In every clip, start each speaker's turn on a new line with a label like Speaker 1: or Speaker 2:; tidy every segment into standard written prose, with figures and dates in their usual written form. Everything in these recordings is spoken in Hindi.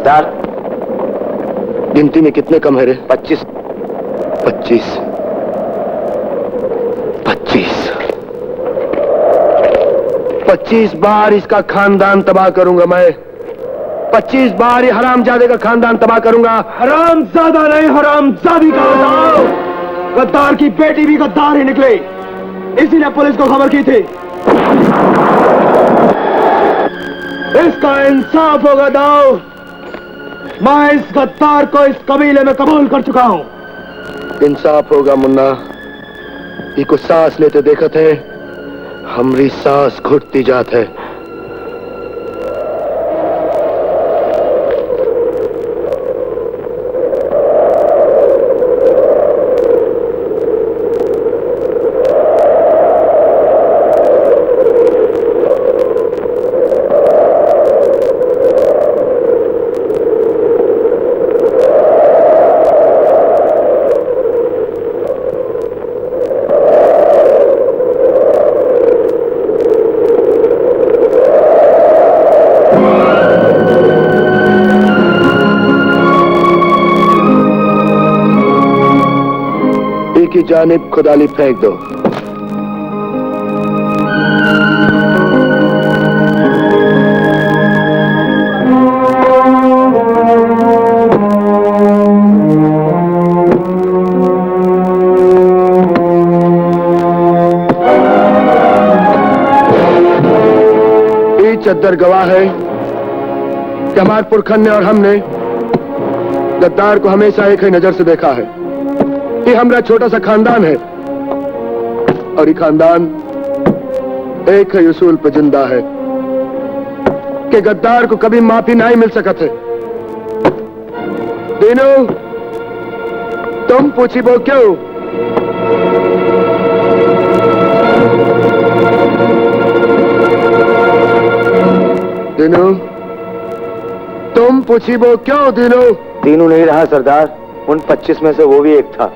Speaker 1: सरदार,
Speaker 2: गिनती में कितने कम है रे?
Speaker 1: 25।
Speaker 2: 25 25 25 बार इसका खानदान तबाह करूंगा मैं। 25 बार ये हरामजादे का खानदान तबाह करूंगा।
Speaker 3: हरामजादा नहीं, हरामजादी का बताओ। गद्दार की बेटी भी गद्दार ही निकले, इसीलिए पुलिस को खबर की थी। इसका इंसाफ होगा दाऊ। मैं इस गद्दार को इस कबीले में कबूल कर चुका हूं।
Speaker 2: इंसाफ होगा मुन्ना। ये को सांस लेते देखत है, हमरी सांस घुटती जात है। की जानिब खुदाली फेंक दो। ये चद्दर गवाह है कि हमारे पुरखन ने और हमने गद्दार को हमेशा एक ही नजर से देखा है। ये हमारा छोटा सा खानदान है और ये खानदान एक ही उसूल पर जिंदा है कि गद्दार को कभी माफी नहीं मिल सकत है। दीनू, तुम पूछी वो क्यों? दीनू, तुम पूछी वो क्यों? दीनू
Speaker 1: दीनू नहीं रहा सरदार, उन 25 में से वो भी एक था।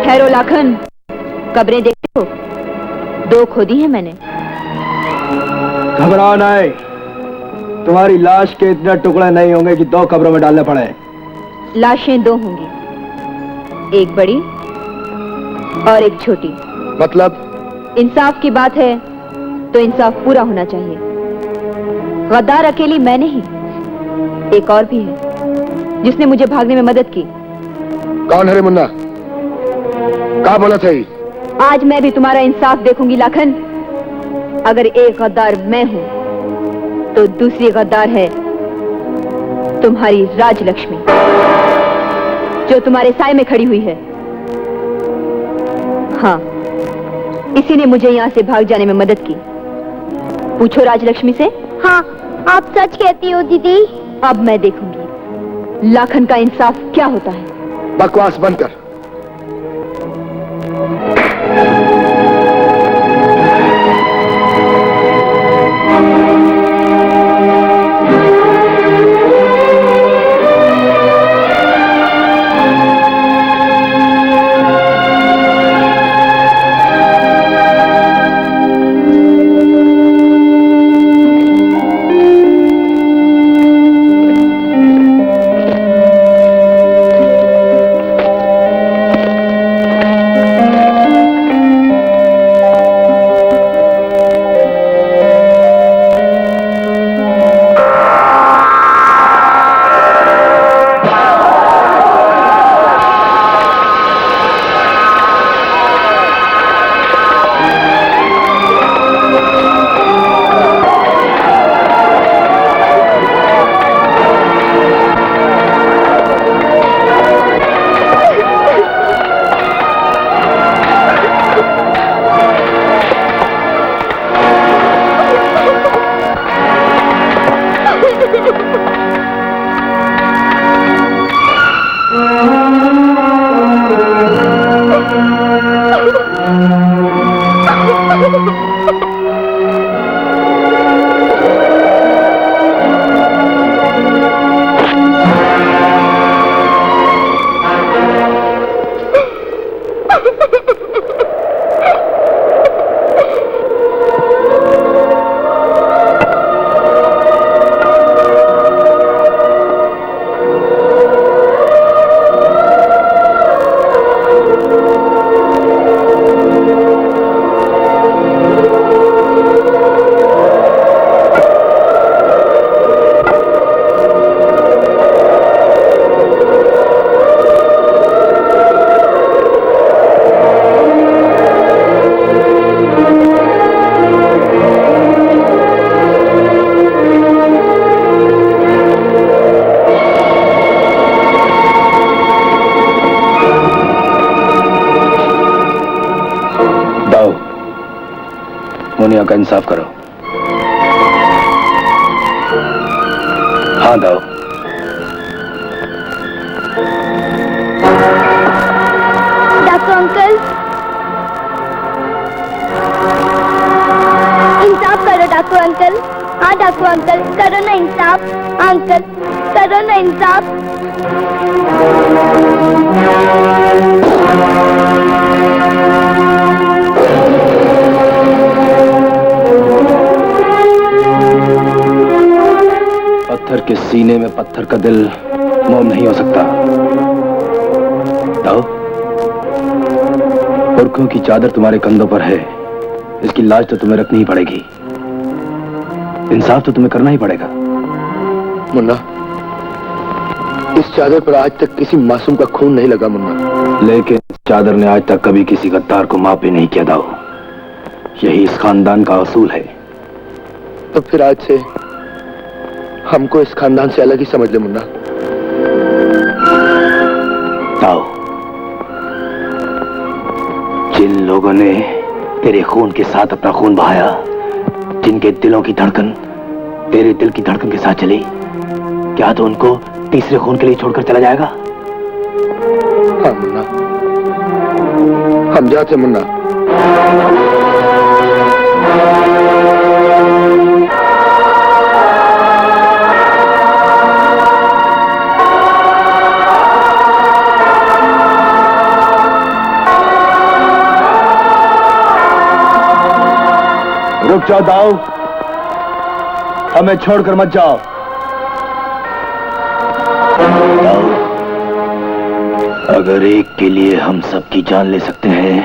Speaker 4: खैरो लाखन, कब्रें देखो, 2 खोदी हैं मैंने।
Speaker 3: घबराओ नहीं, तुम्हारी लाश के इतने टुकड़े नहीं होंगे कि 2 कब्रों में डालने पड़े।
Speaker 4: लाशें 2 होंगी, एक बड़ी और एक छोटी।
Speaker 2: मतलब?
Speaker 4: इंसाफ की बात है तो इंसाफ पूरा होना चाहिए। गद्दार अकेली मैं नहीं, एक और भी है जिसने मुझे भागने में मदद की।
Speaker 2: कौन है रे मुन्ना? क्या बोला था?
Speaker 4: आज मैं भी तुम्हारा इंसाफ देखूंगी लाखन। अगर एक गद्दार मैं हूं तो दूसरी गद्दार है तुम्हारी राजलक्ष्मी, जो तुम्हारे साए में खड़ी हुई है। हाँ, इसी ने मुझे यहां से भाग जाने में मदद की। पूछो राजलक्ष्मी से।
Speaker 5: हाँ, आप सच कहती हो दीदी।
Speaker 4: अब मैं देखूंगी लाखन का इंसाफ क्या होता है।
Speaker 2: बकवास बंद कर।
Speaker 1: मुन्ना का इंसाफ करो। हाँ दाओ।
Speaker 5: डाकू अंकल, इंसाफ करो डाकू अंकल। हाँ डाकू अंकल, करो ना इंसाफ। अंकल करो ना इंसाफ।
Speaker 1: पत्थर के सीने में पत्थर का दिल मोम नहीं हो सकता। दाओ, पुरखों की चादर तुम्हारे कंधों पर है, इसकी लाज तो तुम्हें रखनी ही पड़ेगी। इंसाफ तो तुम्हें करना ही पड़ेगा।
Speaker 2: मुन्ना, इस चादर पर आज तक किसी मासूम का खून नहीं लगा मुन्ना।
Speaker 1: लेकिन चादर ने आज तक कभी किसी गद्दार को माफ भी नहीं किया दाओ। यही इस खानदान का असूल है।
Speaker 2: तो फिर आज से हमको इस खानदान से अलग ही समझ ले मुन्ना।
Speaker 1: दाओ, जिन लोगों ने तेरे खून के साथ अपना खून बहाया, जिनके दिलों की धड़कन तेरे दिल की धड़कन के साथ चली, क्या तो उनको तीसरे खून के लिए छोड़कर चला जाएगा?
Speaker 2: हाँ मुन्ना, हम जाते मुन्ना।
Speaker 1: रुक जाओ दाओ, हमें छोड़कर मत जाओ। दाओ, अगर एक के लिए हम सबकी जान ले सकते हैं,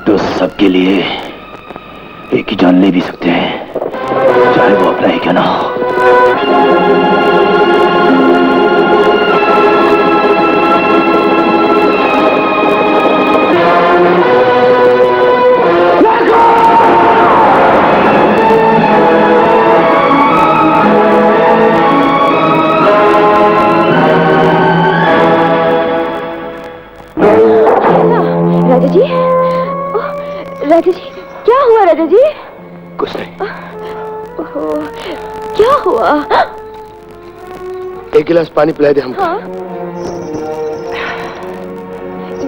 Speaker 1: तो सबके लिए एक ही जान ले भी सकते हैं, चाहे वो अपना ही क्यों ना हो।
Speaker 5: राजा जी, क्या हुआ राजा जी?
Speaker 2: कुछ नहीं।
Speaker 5: क्या हुआ?
Speaker 2: एक गिलास पानी पिला दे हमको।
Speaker 5: हाँ?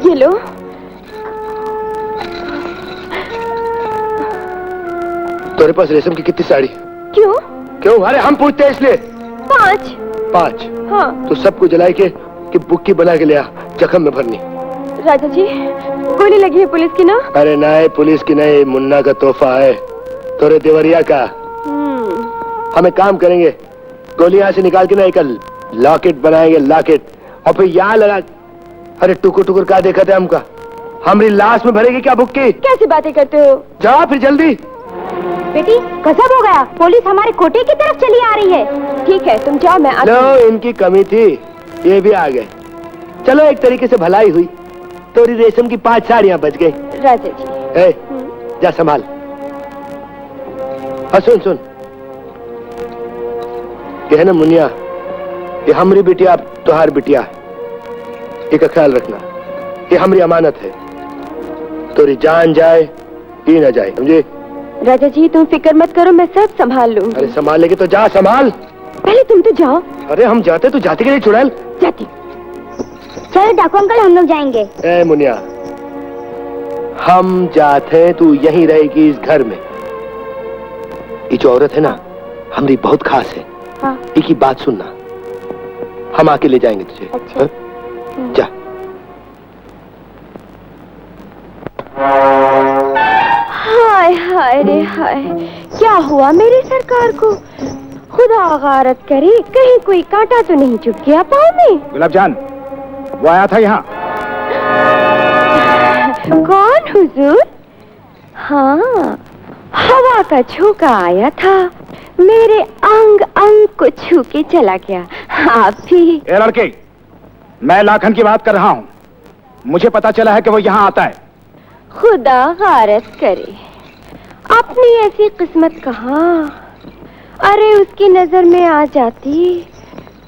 Speaker 5: ये लो।
Speaker 2: तेरे पास रेशम की कितनी साड़ी?
Speaker 5: क्यों?
Speaker 2: क्यों? अरे हम पूछते हैं इसलिए।
Speaker 5: 5।
Speaker 2: 5?
Speaker 5: हाँ।
Speaker 2: तो सबको जलाई के कि बुक्की बना के लिया, जख्म में भरनी।
Speaker 5: राजा जी, गोली लगी है पुलिस की ना?
Speaker 2: अरे नहीं, पुलिस की नहीं, मुन्ना का तोहफा है, तोरे देवरिया का। हमें काम करेंगे, गोली यहाँ से निकाल के ना एक लॉकेट बनाएंगे, लॉकेट, और फिर यहाँ लगा। अरे टुकुर टुकुर का देखा था हमका? हमारी लाश में भरेगी क्या बुक्की?
Speaker 5: कैसी बातें करते हो?
Speaker 2: जाओ फिर जल्दी।
Speaker 5: बेटी, गजब हो गया, पुलिस हमारे कोटे की तरफ चली आ रही है। ठीक है, तुम जाओ, मैं आती हूँ।
Speaker 2: लो, इनकी कमी थी, ये भी आ गए। चलो, एक तरीके से भलाई हुई, तोरी रेशम की 5 साड़ियां बच गई।
Speaker 5: राजा जी।
Speaker 2: ए, जा संभाल। हाँ सुन सुन, ये है ना मुनिया, ये हमारी बिटिया, तुहार बिटिया, इसका ख्याल रखना, ये हमारी अमानत है। तोरी जान जाए ही ना जाए, समझे?
Speaker 5: राजा जी, तुम फिक्र मत करो, मैं सब संभाल लूंगी।
Speaker 2: अरे संभाल लेके तो जा, संभाल।
Speaker 5: पहले तुम तो जाओ।
Speaker 2: अरे हम जाते तो जाते के लिए चुड़ैल।
Speaker 5: जाती। चलो डाकू अंकल, हम लोग जाएंगे।
Speaker 2: ए मुनिया, हम जाते, तू यहीं रहेगी इस घर में। ये जो औरत है ना, हमारी बहुत खास है।
Speaker 5: हाँ।
Speaker 2: एक ही बात सुनना, हम आके ले जाएंगे तुझे।
Speaker 5: अच्छा।
Speaker 2: जा।
Speaker 5: हाय हाय रे हाय, क्या हुआ मेरी सरकार को? खुदा गारत करे, कहीं कोई कांटा तो नहीं चुभ गया पाँव में?
Speaker 3: गुलाब जान, वो आया था यहाँ।
Speaker 5: कौन हुजूर? हाँ, हवा का झोंका आया था, मेरे अंग अंग को छू के चला गया। आप भी?
Speaker 3: ए लड़के, मैं लाखन की बात कर रहा हूँ। मुझे पता चला है कि वो यहाँ आता है।
Speaker 5: खुदा गारत करे, अपनी ऐसी किस्मत कहाँ। अरे उसकी नजर में आ जाती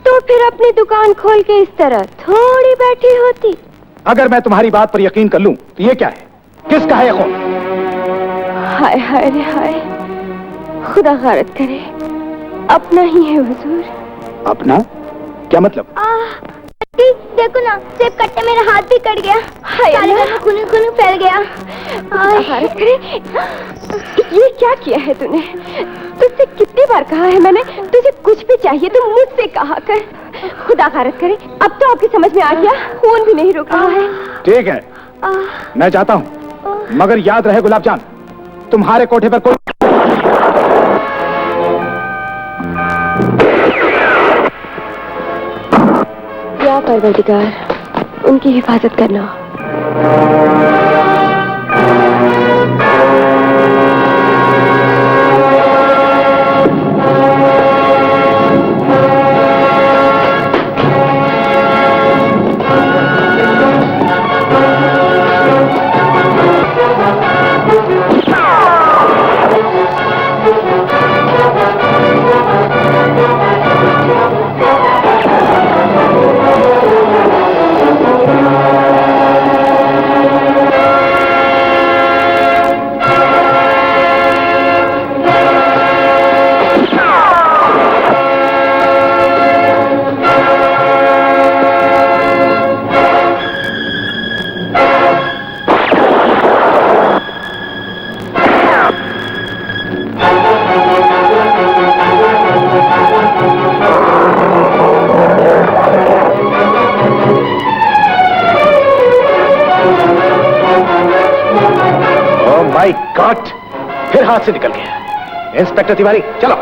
Speaker 5: तो फिर अपनी दुकान खोल के इस तरह थोड़ी बैठी होती।
Speaker 3: अगर मैं तुम्हारी बात पर यकीन कर लूं तो ये क्या है? किसका है खून?
Speaker 5: हाय हाय रे हाय, खुदा गारत करे, अपना ही है हुजूर।
Speaker 3: अपना क्या मतलब?
Speaker 5: देखो ना, सेब कट्टे मेरा हाथ भी कट गया। हाय अल्लाह, खून खून फैल गया। गारत करे, ये क्या किया है तूने? तुझसे कितनी बार कहा है मैंने, तुझे कुछ भी चाहिए तो मुझसे कहा कर। खुदा गारत करे, अब तो आपकी समझ में आ गया, खून भी नहीं रुक रहा है।
Speaker 3: ठीक है, मैं जाता हूँ, मगर याद रहे गुलाब जान, तुम्हारे कोठे पर कोई
Speaker 5: या परवरदिगार, उनकी हिफाजत करना।
Speaker 3: काट, फिर हाथ से निकल गया। इंस्पेक्टर तिवारी, चलो।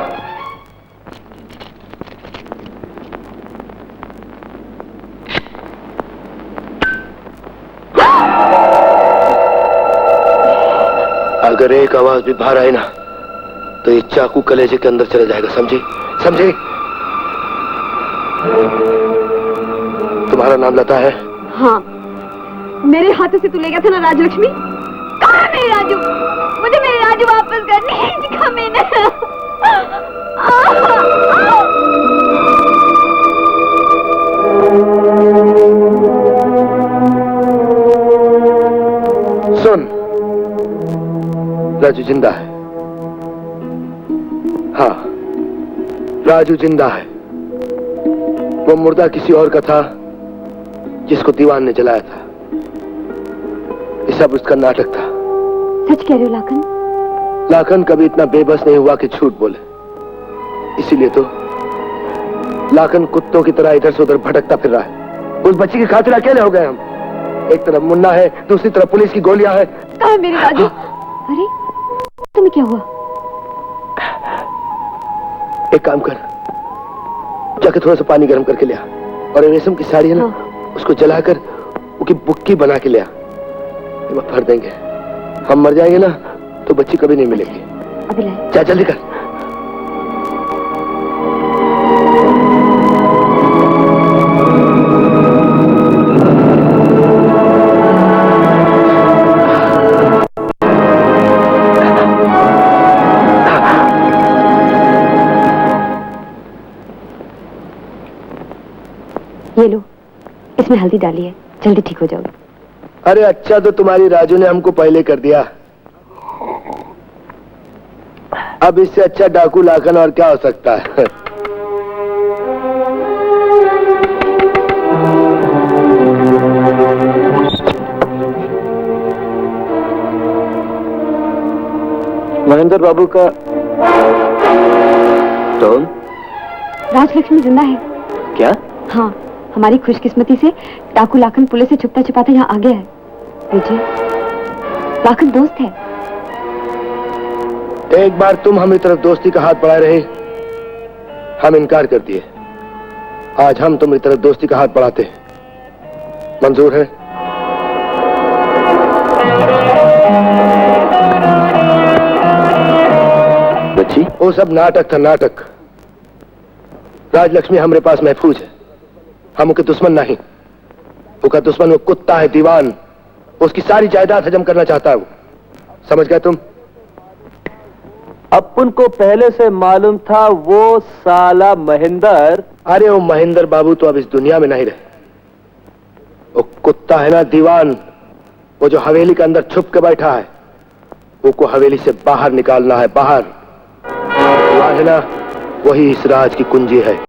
Speaker 2: अगर एक आवाज भी बाहर आए ना, तो ये चाकू कलेजे के अंदर चला जाएगा, समझे? समझे? तुम्हारा नाम लता है?
Speaker 4: हाँ, मेरे हाथों से तू ले गया था ना राजलक्ष्मी। कहाँ है मेरी राजू? मुझे मेरी राजू वापस करनी है। मैंने
Speaker 2: सुन, राजू जिंदा है। हाँ, राजू जिंदा है। वो मुर्दा किसी और का था, जिसको दीवान ने जलाया था। ये सब उसका नाटक था।
Speaker 4: सच कह रहे हो लाखन?
Speaker 2: लाखन कभी इतना बेबस नहीं हुआ कि झूठ बोले। इसीलिए तो लाखन कुत्तों की तरह इधर से उधर भटकता फिर रहा है। उस बच्ची की खातिर अकेले हो गए हम। एक तरफ मुन्ना है, दूसरी तरफ पुलिस की गोलियां हैं।
Speaker 4: कहाँ है मेरी राजू? अरे तुम्हें क्या हुआ?
Speaker 2: एक काम कर, जाके थोड़ा सा पानी गर्म करके ले आ, और रेशम की साड़ी है ना, उसको जलाकर उसकी बुक्की बना के ले आ। वो भर देंगे। हम मर जाएंगे ना तो बच्ची कभी नहीं मिलेगी।
Speaker 4: अभी लाए।
Speaker 2: जा जल्दी कर।
Speaker 4: ये लो, इसमें हल्दी डाली है, जल्दी ठीक हो जाओगे।
Speaker 2: अरे अच्छा, तो तुम्हारी राजू ने हमको पहले कर दिया। अब इससे अच्छा डाकू लाखन और क्या हो सकता है? महेंद्र बाबू का तो
Speaker 4: राजलक्ष्मी जिंदा है।
Speaker 2: क्या?
Speaker 4: हाँ, हमारी खुशकिस्मती से डाकू लाखन पुलिस से छुपता छुपाता यहाँ आ गया है। विजय, लाखन दोस्त है।
Speaker 2: एक बार तुम हमारी तरफ दोस्ती का हाथ बढ़ाए रहे, हम इनकार कर दिए। आज हम तुम्हारी तरफ दोस्ती का हाथ बढ़ाते हैं। मंजूर है? बच्ची, वो सब नाटक था, नाटक। राजलक्ष्मी हमारे पास महफूज है। हम उसके दुश्मन नहीं। उसका दुश्मन वो कुत्ता है, दीवान। उसकी सारी जायदाद हजम करना चाहता है वो। समझ गए तुम?
Speaker 1: अपन को पहले से मालूम था वो साला महेंद्र।
Speaker 2: अरे वो महेंद्र बाबू तो अब इस दुनिया में नहीं रहे। वो कुत्ता है ना, दीवान, वो जो हवेली के अंदर छुप के बैठा है, वो हवेली से बाहर निकालना है, बाहर। है ना, वही इस राज की कुंजी है।